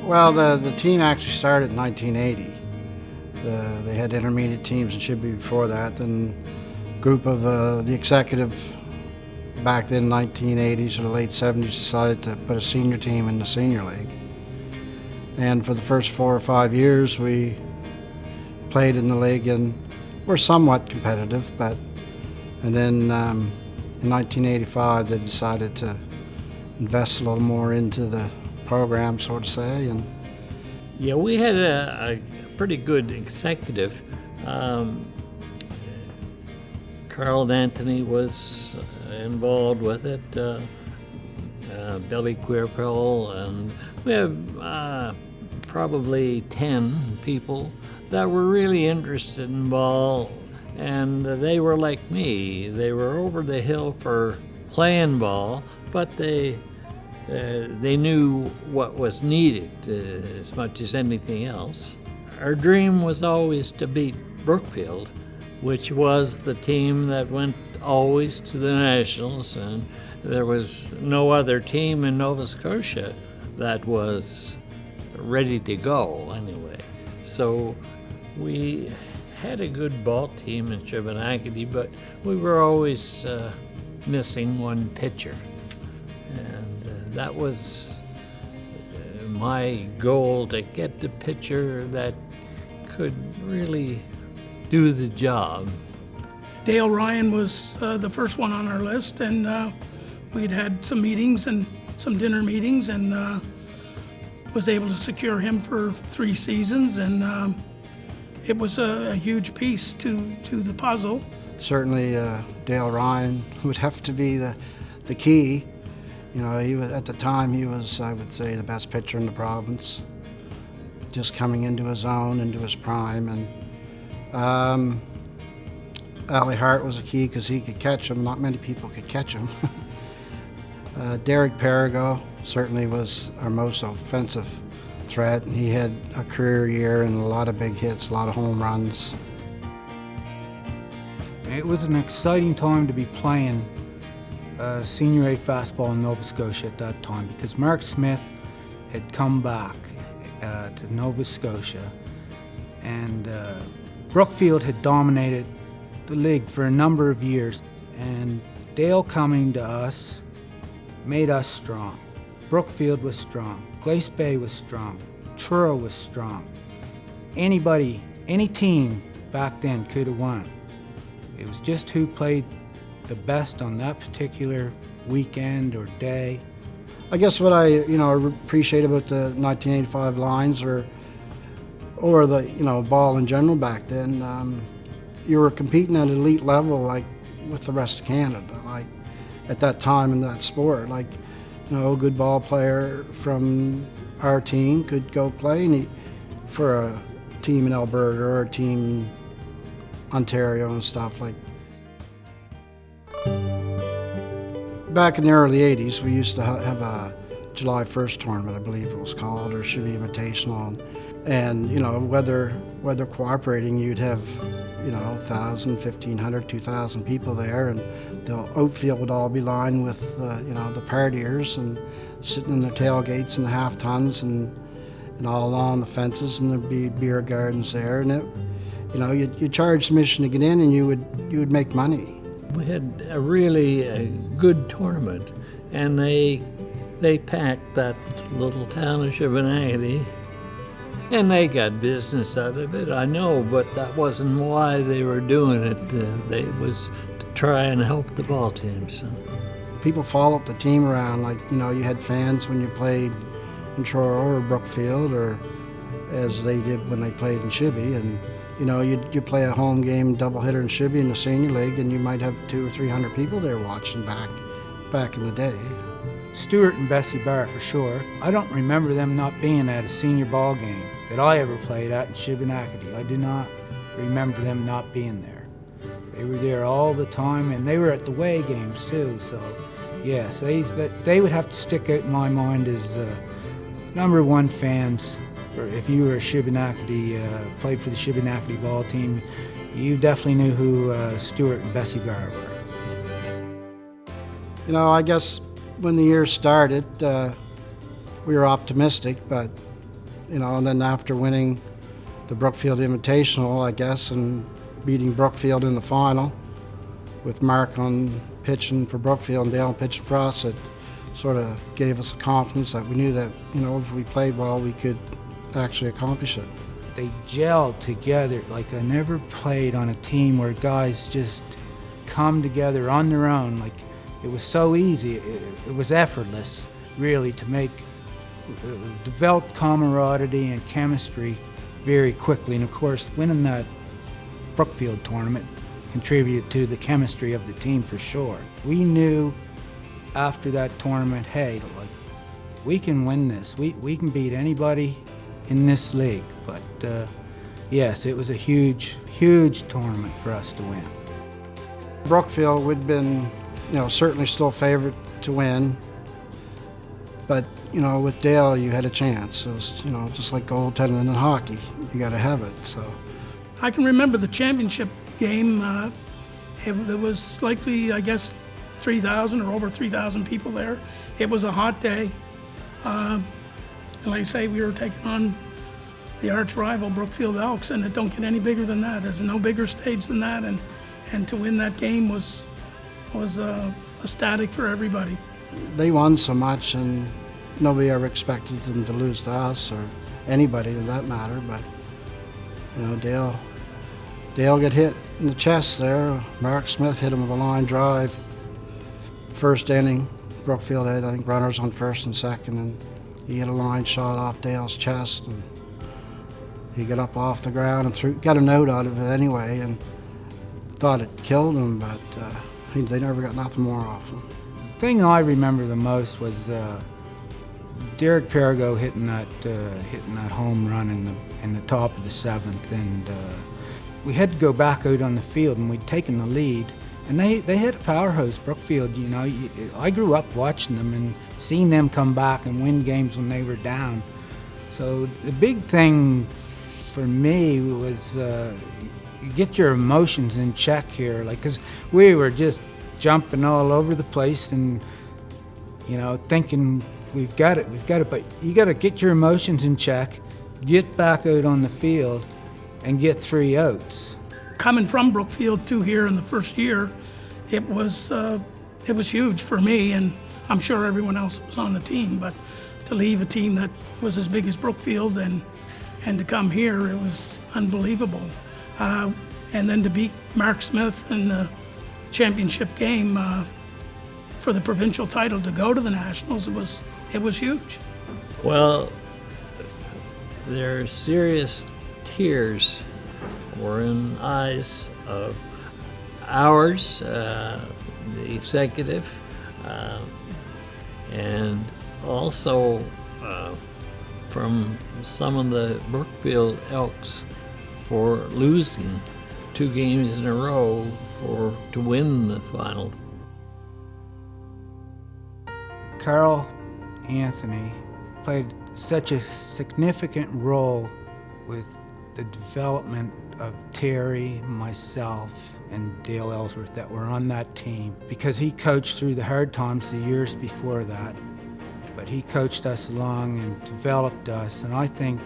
Well, the team actually started in 1980. They had intermediate teams in Shubie before that. Then a group of the executive back then in the 1980s or the late 70s decided to put a senior team in the senior league. And for the first 4 or 5 years we played in the league and were somewhat competitive, and then in 1985 they decided to invest a little more into the program, so to say. And yeah, we had a pretty good executive. Carl Anthony was involved with it, Billy Queerpole, and we have probably 10 people that were really interested in ball, and they were like me. They were over the hill for playing ball, but they knew what was needed as much as anything else. Our dream was always to beat Brookfield, which was the team that went always to the Nationals, and there was no other team in Nova Scotia that was ready to go anyway. So we had a good ball team in Shubenacadie, but we were always missing one pitcher. And that was my goal, to get the pitcher that could really do the job. Dale Ryan was the first one on our list, and we'd had some meetings and some dinner meetings, and was able to secure him for 3 seasons, and it was a huge piece to the puzzle. certainly Dale Ryan would have to be the key. You know, he was, at the time, he was, I would say, the best pitcher in the province, just coming into his own, into his prime. And Ali Hart was a key because he could catch him. Not many people could catch him. Derek Perigo certainly was our most offensive threat, and he had a career year and a lot of big hits, a lot of home runs. It was an exciting time to be playing Senior A fastball in Nova Scotia at that time, because Mark Smith had come back to Nova Scotia, and Brookfield had dominated the league for a number of years, and Dale coming to us made us strong. Brookfield was strong, Glace Bay was strong, Truro was strong. Anybody, any team back then could have won. It was just who played the best on that particular weekend or day. I guess what I appreciate about the 1985 Lions or the ball in general back then, you were competing at an elite level, like with the rest of Canada, like at that time in that sport. Like, a good ball player from our team could go play for a team in Alberta or a team in Ontario and stuff. Like, back in the early 80s, we used to have a July 1st tournament, I believe it was called, or Shubie Invitational. And weather cooperating, you'd have 1,000, 1,500, 2,000 people there, and the outfield would all be lined with the partiers and sitting in their tailgates and the half tons and all along the fences, and there'd be beer gardens there, and you charged admission to get in, and you would make money. We had a really good tournament, and they packed that little town of Shubenacadie. And they got business out of it, I know, but that wasn't why they were doing it. It was to try and help the ball team. So people followed the team around, like, you had fans when you played in Truro or Brookfield, or as they did when they played in Shubie. And you'd play a home game doubleheader in Shubie in the senior league, and you might have 200 or 300 people there watching back in the day. Stuart and Bessie Barr for sure. I don't remember them not being at a senior ball game that I ever played at in Shubenacadie. I do not remember them not being there. They were there all the time, and they were at the away games too. So yes, they would have to stick out in my mind as #1 fans. For if you were a Shubenacadie, played for the Shubenacadie ball team, you definitely knew who Stuart and Bessie Barr were. I guess when the year started, we were optimistic, but and then after winning the Brookfield Invitational, I guess, and beating Brookfield in the final with Mark on pitching for Brookfield and Dale pitching for us, it sort of gave us the confidence that we knew that, if we played well, we could actually accomplish it. They gelled together like I never played on a team where guys just come together on their own. Like, it was so easy, it was effortless, really, to make develop camaraderie and chemistry very quickly. And of course, winning that Brookfield tournament contributed to the chemistry of the team for sure. We knew after that tournament, hey, like, we can win this. We can beat anybody in this league. But yes, it was a huge, huge tournament for us to win. Brookfield would have been, certainly still favorite to win. But, with Dale, you had a chance. It was, just like goaltending in hockey. You got to have it, so. I can remember the championship game. There was likely, I guess, 3,000 or over 3,000 people there. It was a hot day. And like I say, we were taking on the arch rival Brookfield Elks, and it don't get any bigger than that. There's no bigger stage than that, and to win that game was ecstatic for everybody. They won so much, and nobody ever expected them to lose to us or anybody for that matter. But Dale got hit in the chest there. Mark Smith hit him with a line drive. First inning, Brookfield had, I think, runners on first and second, and he hit a line shot off Dale's chest, and he got up off the ground and got a note out of it anyway, and thought it killed him, but they never got nothing more off him. The thing I remember the most was Derek Perigo hitting that home run in the top of the seventh, and we had to go back out on the field, and we'd taken the lead. And they had a powerhouse, Brookfield. I grew up watching them and seeing them come back and win games when they were down. So the big thing for me was you get your emotions in check here, because we were just jumping all over the place and thinking we've got it. But you got to get your emotions in check, get back out on the field, and get 3 outs. Coming from Brookfield to here in the first year, it was huge for me, and I'm sure everyone else was on the team. But to leave a team that was as big as Brookfield and to come here, it was unbelievable. And then to beat Mark Smith in the championship game for the provincial title, to go to the nationals, it was huge. Well, their serious tears were in eyes of ours, the executive, and also from some of the Brookfield Elks for losing 2 games in a row to win the final. Carl Anthony played such a significant role with the development of Terry, myself, and Dale Ellsworth that were on that team, because he coached through the hard times the years before that, but he coached us along and developed us, and I think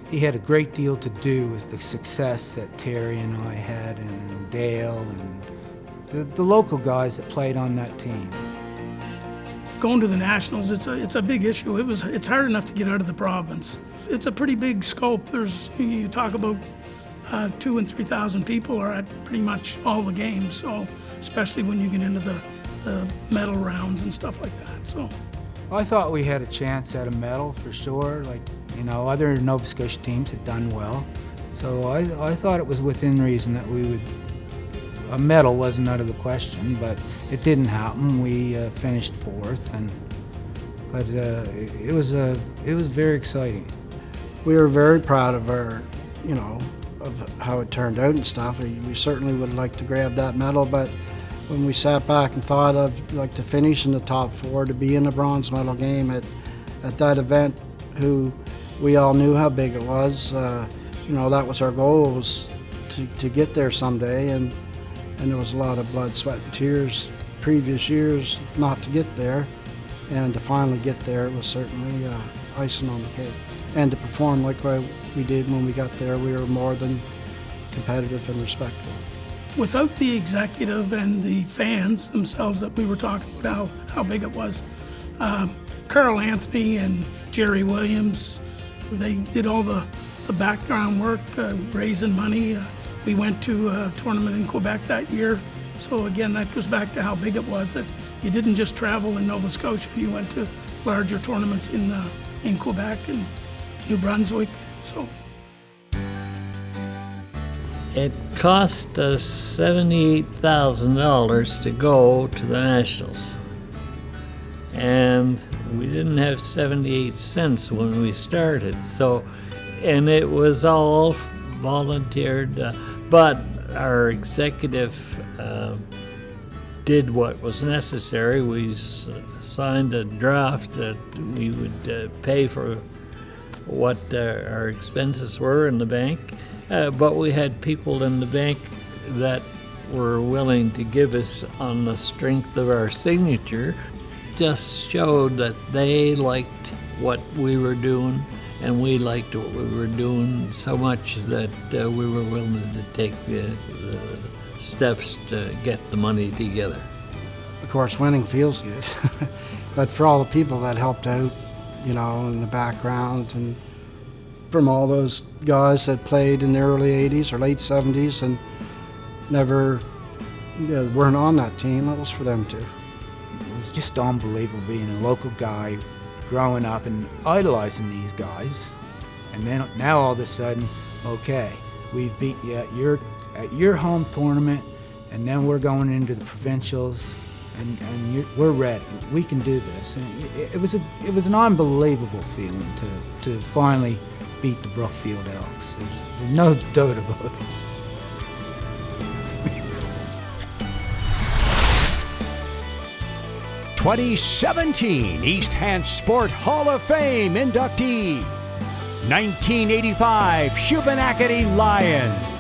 he had a great deal to do with the success that Terry and I had, and Dale, and the local guys that played on that team. Going to the nationals, it's a big issue. It's hard enough to get out of the province. It's a pretty big scope. You talk about 2,000 and 3,000 people are at pretty much all the games. So especially when you get into the medal rounds and stuff like that. So I thought we had a chance at a medal for sure. Other Nova Scotia teams had done well. So I thought it was within reason that we would. A medal wasn't out of the question, but it didn't happen. We finished 4th, but it was very exciting. We were very proud of our, of how it turned out and stuff. We certainly would have liked to grab that medal, but when we sat back and thought of to finish in the top 4, to be in the bronze medal game at that event, who we all knew how big it was. That was our goal, was to get there someday, and there was a lot of blood, sweat, and tears previous years not to get there. And to finally get there, it was certainly icing on the cake. And to perform like we did when we got there, we were more than competitive and respectful. Without the executive and the fans themselves that we were talking about how big it was, Carl Anthony and Jerry Williams, they did all the background work, raising money. We went to a tournament in Quebec that year. So again, that goes back to how big it was, that you didn't just travel in Nova Scotia, you went to larger tournaments in Quebec and New Brunswick. So it cost us $78,000 to go to the Nationals. And we didn't have 78 cents when we started. So, and it was all volunteered, but our executive did what was necessary. We signed a draft that we would pay for what our expenses were in the bank, but we had people in the bank that were willing to give us on the strength of our signature. Just showed that they liked what we were doing and we liked what we were doing so much that we were willing to take the steps to get the money together. Of course, winning feels good, but for all the people that helped out, you know, in the background, and from all those guys that played in the early 80s or late 70s and never weren't on that team, that was for them too. It was just unbelievable being a local guy, growing up and idolizing these guys, and then now all of a sudden, okay, we've beat you at your home tournament, and then we're going into the provincials, and we're ready. We can do this, and it was an unbelievable feeling to finally beat the Brookfield Elks. There's no doubt about it. 2017 East Hants Sport Hall of Fame inductee, 1985 Shubie Lions.